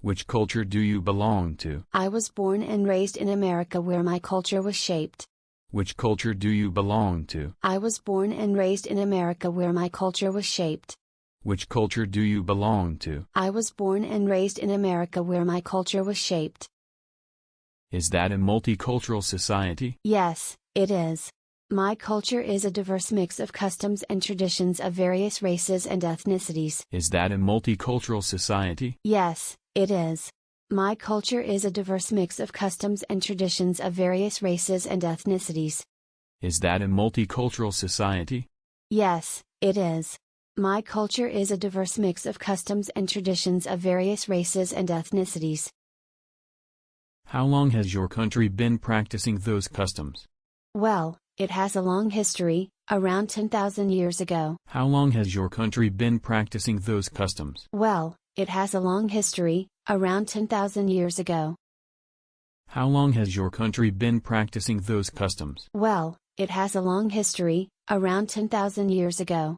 Which culture do you belong to? I was born and raised in America where my culture was shaped. Which culture do you belong to? I was born and raised in America where my culture was shaped. Which culture do you belong to? I was born and raised in America where my culture was shaped. Is that a multicultural society? Yes, it is. My culture is a diverse mix of customs and traditions of various races and ethnicities. Is that a multicultural society? Yes, it is. My culture is a diverse mix of customs and traditions of various races and ethnicities. Is that a multicultural society? Yes, it is. My culture is a diverse mix of customs and traditions of various races and ethnicities. How long has your country been practicing those customs? Well, it has a long history, around 10,000 years ago. How long has your country been practicing those customs? Well, it has a long history, around 10,000 years ago. How long has your country been practicing those customs? Well, it has a long history, around 10,000 years ago.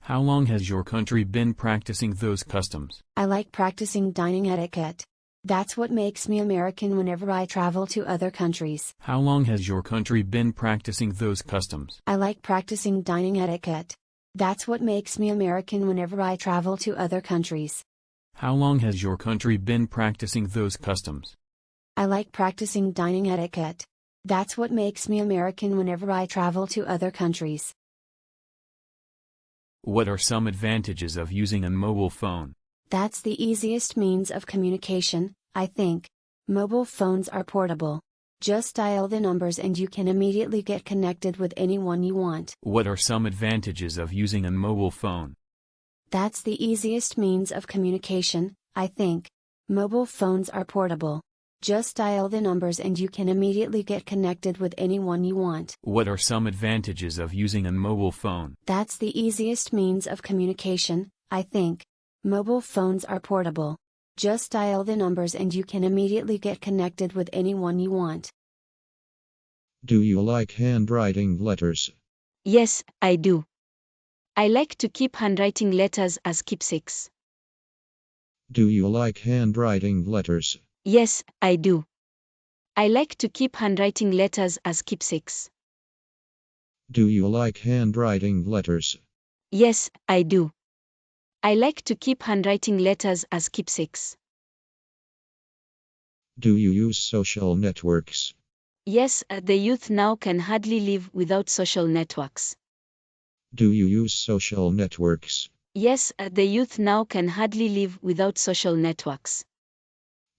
How long has your country been practicing those customs? I like practicing dining etiquette. That's what makes me American whenever I travel to other countries. How long has your country been practicing those customs? I like practicing dining etiquette. That's what makes me American whenever I travel to other countries. How long has your country been practicing those customs? I like practicing dining etiquette. That's what makes me American whenever I travel to other countries. What are some advantages of using a mobile phone? That's the easiest means of communication, I think. Mobile phones are portable. Just dial the numbers and you can immediately get connected with anyone you want. What are some advantages of using a mobile phone? That's the easiest means of communication, I think. Mobile phones are portable. Just dial the numbers and you can immediately get connected with anyone you want. What are some advantages of using a mobile phone? That's the easiest means of communication, I think. Mobile phones are portable. Just dial the numbers and you can immediately get connected with anyone you want. Do you like handwriting letters? Yes, I do. I like to keep handwriting letters as keepsakes. Do you like handwriting letters? Yes, I do. I like to keep handwriting letters as keepsakes. Do you like handwriting letters? Yes, I do. I like to keep handwriting letters as keepsakes. Do you use social networks? Yes, the youth now can hardly live without social networks. Do you use social networks? Yes, the youth now can hardly live without social networks.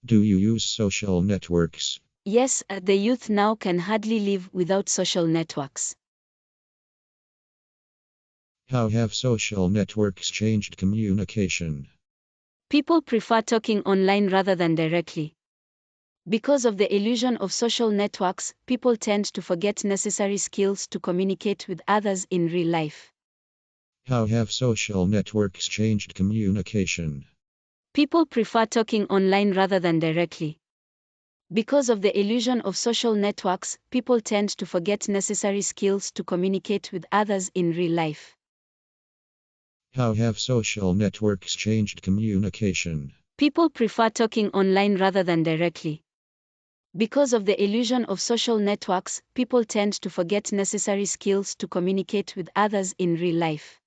Do you use social networks? Yes, the youth now can hardly live without social networks. How have social networks changed communication? People prefer talking online rather than directly. Because of the illusion of social networks, people tend to forget necessary skills to communicate with others in real life. How have social networks changed communication? People prefer talking online rather than directly. Because of the illusion of social networks, people tend to forget necessary skills to communicate with others in real life. How have social networks changed communication? People prefer talking online rather than directly. Because of the illusion of social networks, people tend to forget necessary skills to communicate with others in real life.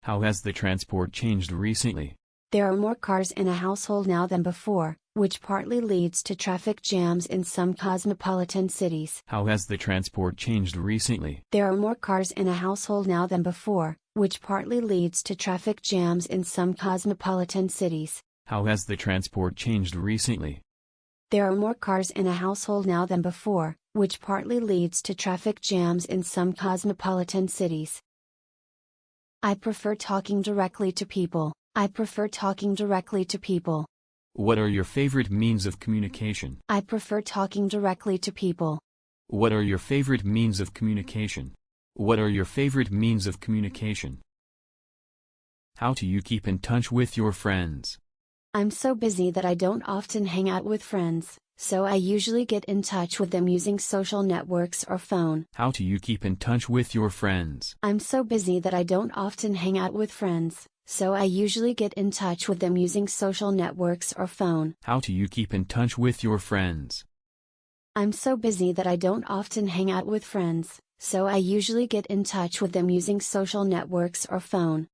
How has the transport changed recently? There are more cars in a household now than before, which partly leads to traffic jams in some cosmopolitan cities. How has the transport changed recently? There are more cars in a household now than before, which partly leads to traffic jams in some cosmopolitan cities. How has the transport changed recently? There are more cars in a household now than before, which partly leads to traffic jams in some cosmopolitan cities. I prefer talking directly to people. I prefer talking directly to people. What are your favorite means of communication? I prefer talking directly to people. What are your favorite means of communication? What are your favorite means of communication? How do you keep in touch with your friends? I'm so busy that I don't often hang out with friends, so I usually get in touch with them using social networks or phone. How do you keep in touch with your friends? I'm so busy that I don't often hang out with friends, so I usually get in touch with them using social networks or phone. How do you keep in touch with your friends? I'm so busy that I don't often hang out with friends, so I usually get in touch with them using social networks or phone.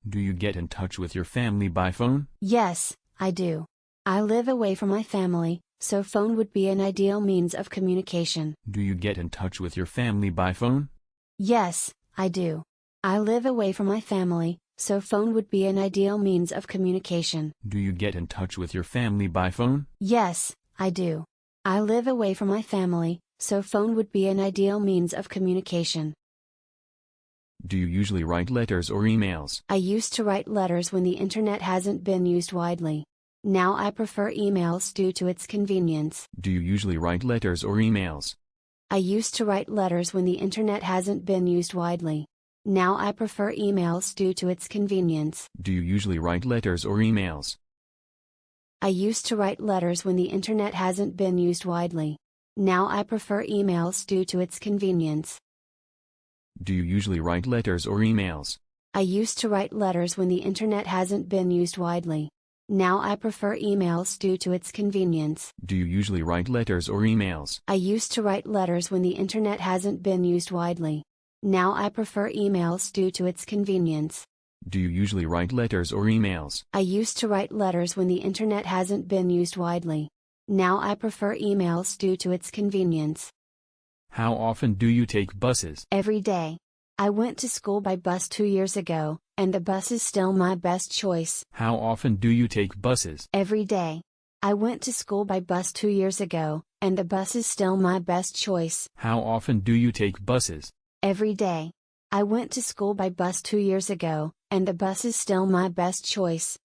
Do you get in touch with your family by phone? Yes, I do. I live away from my family, so phone would be an ideal means of communication. Do you get in touch with your family by phone? Yes, I do. I live away from my family, so phone would be an ideal means of communication. Do you get in touch with your family by phone? Yes, I do. I live away from my family, so phone would be an ideal means of communication. Do you usually write letters or emails? I used to write letters when the internet hasn't been used widely. Now I prefer emails due to its convenience. Do you usually write letters or emails? I used to write letters when the internet hasn't been used widely. Now I prefer emails due to its convenience. Do you usually write letters or emails? I used to write letters when the internet hasn't been used widely. Now I prefer emails due to its convenience. Do you usually write letters or emails? I used to write letters when the internet hasn't been used widely. Now I prefer emails due to its convenience. Do you usually write letters or emails? I used to write letters when the internet hasn't been used widely. Now I prefer emails due to its convenience. Do you usually write letters or emails? I used to write letters when the internet hasn't been used widely. Now I prefer emails due to its convenience. How often do you take buses? Every day. I went to school by bus 2 years ago, and the bus is still my best choice. How often do you take buses? Every day. I went to school by bus 2 years ago, and the bus is still my best choice. How often do you take buses? Every day. I went to school by bus 2 years ago, and the bus is still my best choice.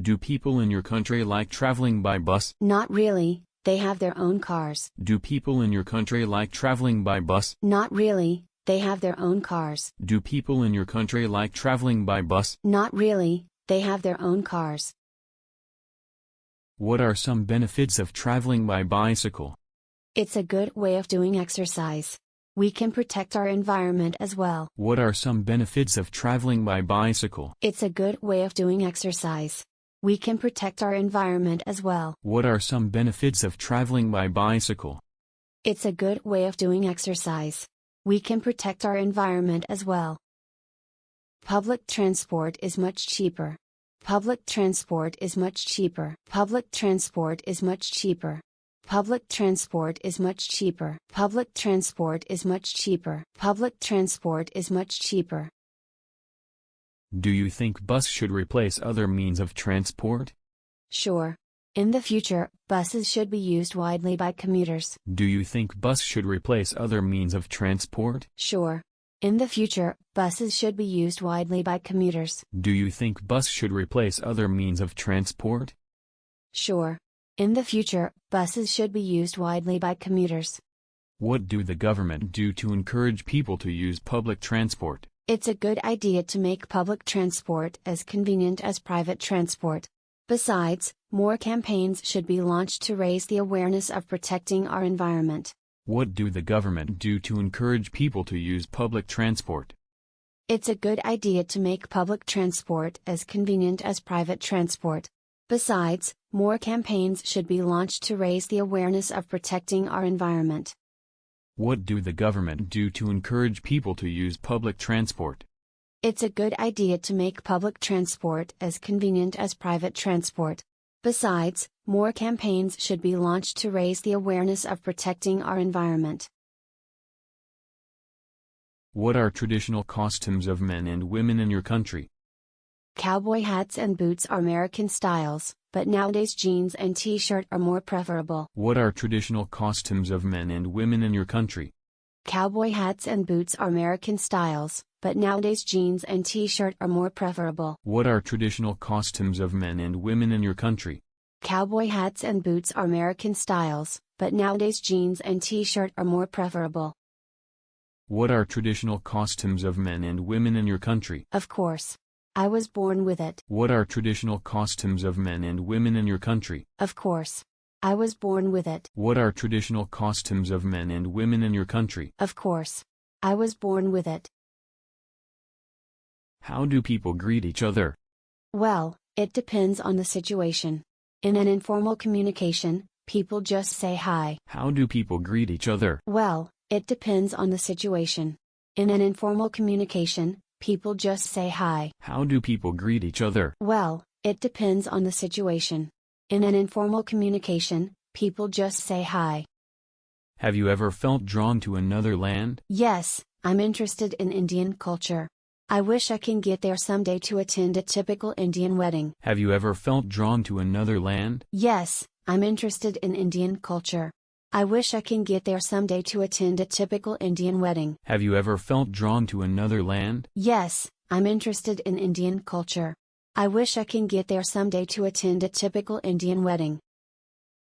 Do people in your country like traveling by bus? Not really, they have their own cars. Do people in your country like traveling by bus? Not really, they have their own cars. Do people in your country like traveling by bus? Not really, they have their own cars. What are some benefits of traveling by bicycle? It's a good way of doing exercise. We can protect our environment as well. What are some benefits of traveling by bicycle? It's a good way of doing exercise. We can protect our environment as well. What are some benefits of traveling by bicycle? It's a good way of doing exercise. We can protect our environment as well. Public transport is much cheaper. Public transport is much cheaper. Public transport is much cheaper. Public transport is much cheaper. Public transport is much cheaper. Public transport is much cheaper. Do you think bus should replace other means of transport? Sure. In the future, buses should be used widely by commuters. Do you think bus should replace other means of transport? Sure. In the future, buses should be used widely by commuters. Do you think bus should replace other means of transport? Sure. In the future, buses should be used widely by commuters. What do the government do to encourage people to use public transport? It's a good idea to make public transport as convenient as private transport. Besides, more campaigns should be launched to raise the awareness of protecting our environment. What do the government do to encourage people to use public transport? It's a good idea to make public transport as convenient as private transport. Besides, more campaigns should be launched to raise the awareness of protecting our environment. What do the government do to encourage people to use public transport? It's a good idea to make public transport as convenient as private transport. Besides, more campaigns should be launched to raise the awareness of protecting our environment. What are traditional costumes of men and women in your country? Cowboy hats and boots are American styles, but nowadays jeans and t-shirt are more preferable. What are traditional costumes of men and women in your country? Cowboy hats and boots are American styles, but nowadays jeans and t-shirt are more preferable. What are traditional costumes of men and women in your country? Cowboy hats and boots are American styles, but nowadays jeans and t-shirt are more preferable. What are traditional costumes of men and women in your country? Of course. I was born with it. What are traditional costumes of men and women in your country? Of course. I was born with it. What are traditional costumes of men and women in your country? Of course. I was born with it. How do people greet each other? Well, it depends on the situation. In an informal communication, people just say hi. How do people greet each other? Well, it depends on the situation. In an informal communication, people just say hi. How do people greet each other? Well, it depends on the situation. In an informal communication, people just say hi. Have you ever felt drawn to another land? Yes, I'm interested in Indian culture. I wish I can get there someday to attend a typical Indian wedding. Have you ever felt drawn to another land? Yes, I'm interested in Indian culture. I wish I can get there someday to attend a typical Indian wedding. Have you ever felt drawn to another land? Yes, I'm interested in Indian culture. I wish I can get there someday to attend a typical Indian wedding.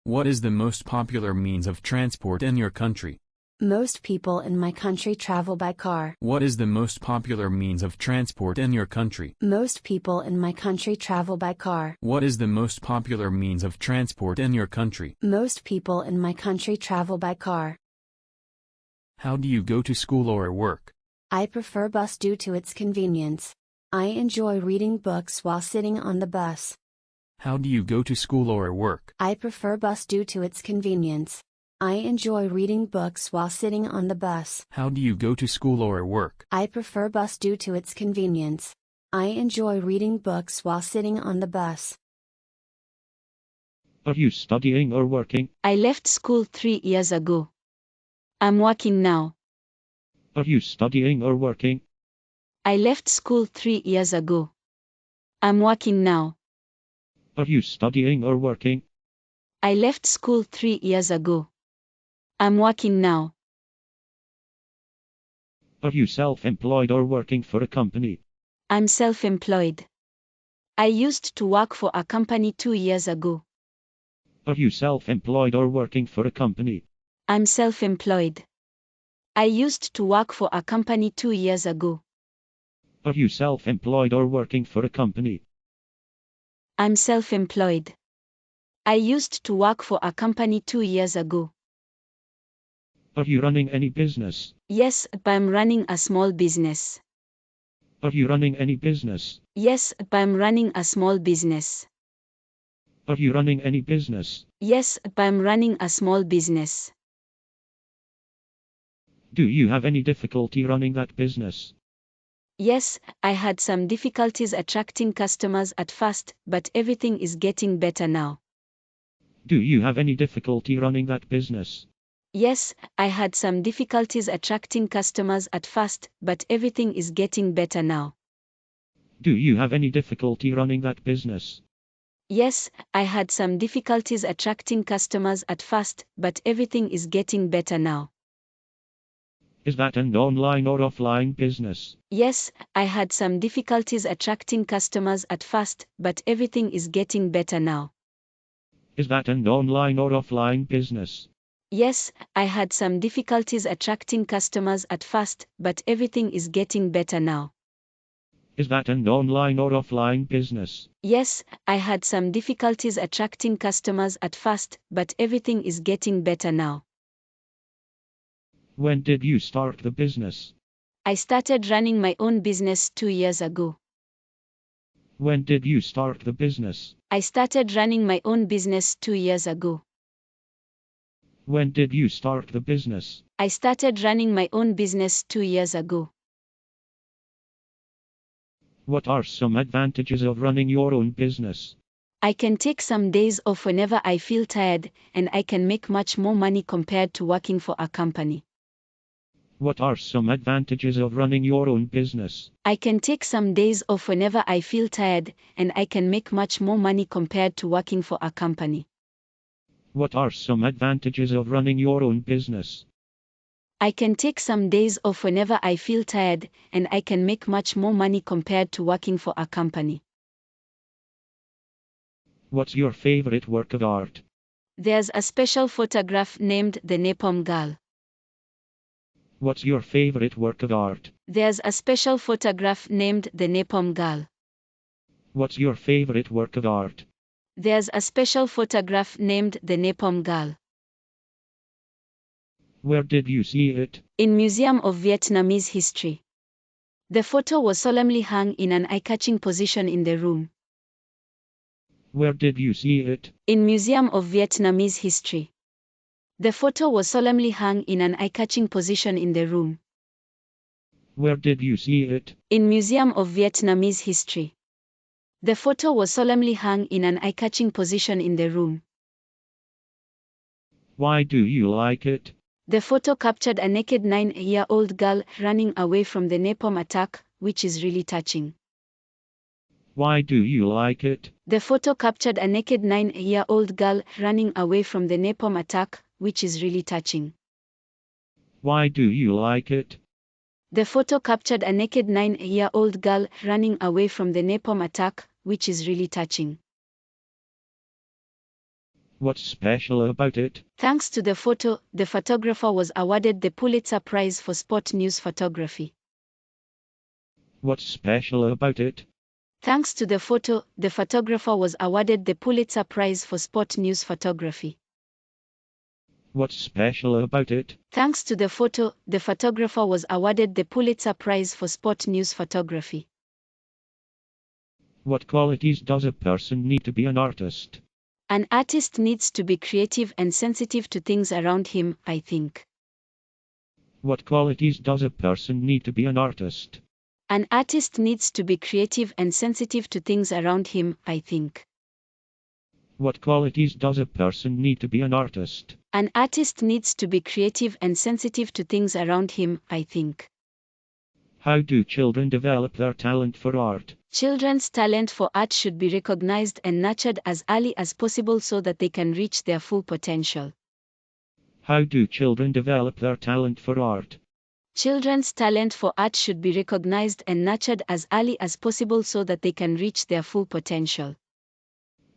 What is the most popular means of transport in your country? Most people in my country travel by car. What is the most popular means of transport in your country? Most people in my country travel by car. What is the most popular means of transport in your country? Most people in my country travel by car. How do you go to school or work? I prefer bus due to its convenience. I enjoy reading books while sitting on the bus. How do you go to school or work? I prefer bus due to its convenience. I enjoy reading books while sitting on the bus. How do you go to school or work? I prefer bus due to its convenience. I enjoy reading books while sitting on the bus. Are you studying or working? I left school 3 years ago. I'm working now. Are you studying or working? I left school 3 years ago. I'm working now. Are you studying or working? I left school 3 years ago. I'm working now. Are you self-employed or working for a company? I'm self-employed. I used to work for a company 2 years ago. Are you self-employed or working for a company? I'm self-employed. I used to work for a company 2 years ago. Are you self-employed or working for a company? I'm self-employed. I used to work for a company 2 years ago. Are you running any business? Yes, I'm running a small business. Are you running any business? Yes, I'm running a small business. Are you running any business? Yes, I'm running a small business. Do you have any difficulty running that business? Yes, I had some difficulties attracting customers at first, but everything is getting better now. Do you have any difficulty running that business? Yes, I had some difficulties attracting customers at first, but everything is getting better now. Do you have any difficulty running that business? Yes, I had some difficulties attracting customers at first, but everything is getting better now. Is that an online or offline business? Yes, I had some difficulties attracting customers at first, but everything is getting better now. Is that an online or offline business? Yes, I had some difficulties attracting customers at first, but everything is getting better now. Is that an online or offline business? Yes, I had some difficulties attracting customers at first, but everything is getting better now. When did you start the business? I started running my own business 2 years ago. When did you start the business? I started running my own business 2 years ago. When did you start the business? I started running my own business 2 years ago. What are some advantages of running your own business? I can take some days off whenever I feel tired, and I can make much more money compared to working for a company. What are some advantages of running your own business? I can take some days off whenever I feel tired, and I can make much more money compared to working for a company. What are some advantages of running your own business? I can take some days off whenever I feel tired, and I can make much more money compared to working for a company. What's your favorite work of art? There's a special photograph named The Napalm Girl. What's your favorite work of art? There's a special photograph named The Napalm Girl. What's your favorite work of art? There's a special photograph named The Napalm Girl. Where did you see it? In Museum of Vietnamese History. The photo was solemnly hung in an eye-catching position in the room. Where did you see it? In Museum of Vietnamese History. The photo was solemnly hung in an eye-catching position in the room. Where did you see it? In Museum of Vietnamese History. The photo was solemnly hung in an eye-catching position in the room. Why do you like it? The photo captured a naked 9-year-old girl running away from the napalm attack, which is really touching. Why do you like it? The photo captured a naked 9-year-old girl running away from the napalm attack, which is really touching. Why do you like it? The photo captured a naked 9-year-old girl running away from the napalm attack, which is really touching. What's special about it? Thanks to the photo, the photographer was awarded the Pulitzer Prize for Sport News Photography. What's special about it? Thanks to the photo, the photographer was awarded the Pulitzer Prize for Sport News Photography. What's special about it? Thanks to the photo, the photographer was awarded the Pulitzer Prize for Sport News Photography. What qualities does a person need to be an artist? An artist needs to be creative and sensitive to things around him, I think. What qualities does a person need to be an artist? An artist needs to be creative and sensitive to things around him, I think. What qualities does a person need to be an artist? An artist needs to be creative and sensitive to things around him, I think. How do children develop their talent for art? Children's talent for art should be recognized and nurtured as early as possible so that they can reach their full potential. How do children develop their talent for art? Children's talent for art should be recognized and nurtured as early as possible so that they can reach their full potential.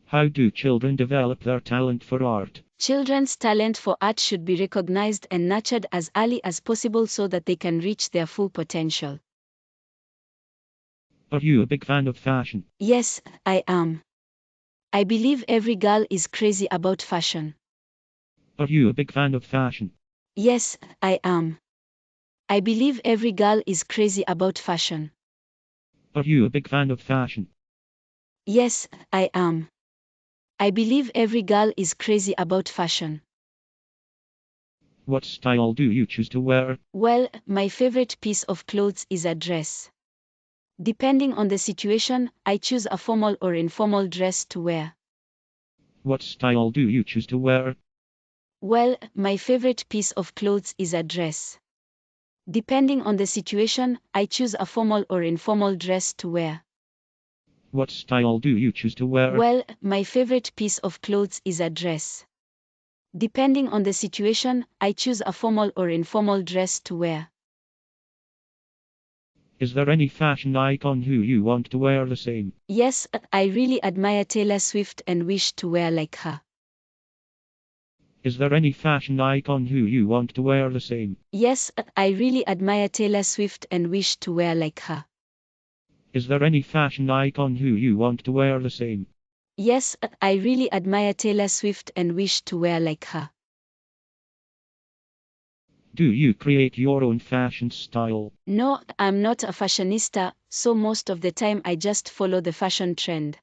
How do children develop their talent for art? Children's talent for art should be recognized and nurtured as early as possible so that they can reach their full potential. Are you a big fan of fashion? Yes, I am. I believe every girl is crazy about fashion. Are you a big fan of fashion? Yes, I am. I believe every girl is crazy about fashion. Are you a big fan of fashion? Yes, I am. I believe every girl is crazy about fashion. What style do you choose to wear? Well, my favorite piece of clothes is a dress. Depending on the situation, I choose a formal or informal dress to wear. What style do you choose to wear? Well, my favorite piece of clothes is a dress. Depending on the situation, I choose a formal or informal dress to wear. What style do you choose to wear? Well, my favorite piece of clothes is a dress. Depending on the situation, I choose a formal or informal dress to wear. Is there any fashion icon who you want to wear the same? Yes, I really admire Taylor Swift and wish to wear like her. Is there any fashion icon who you want to wear the same? Yes, I really admire Taylor Swift and wish to wear like her. Is there any fashion icon who you want to wear the same? Yes, I really admire Taylor Swift and wish to wear like her. Do you create your own fashion style? No, I'm not a fashionista, so most of the time I just follow the fashion trend.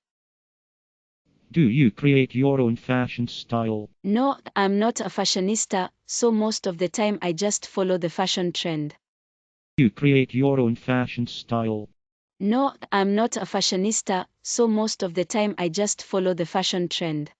Do you create your own fashion style? No, I'm not a fashionista, so most of the time I just follow the fashion trend. You create your own fashion style. No, I'm not a fashionista, so most of the time I just follow the fashion trend.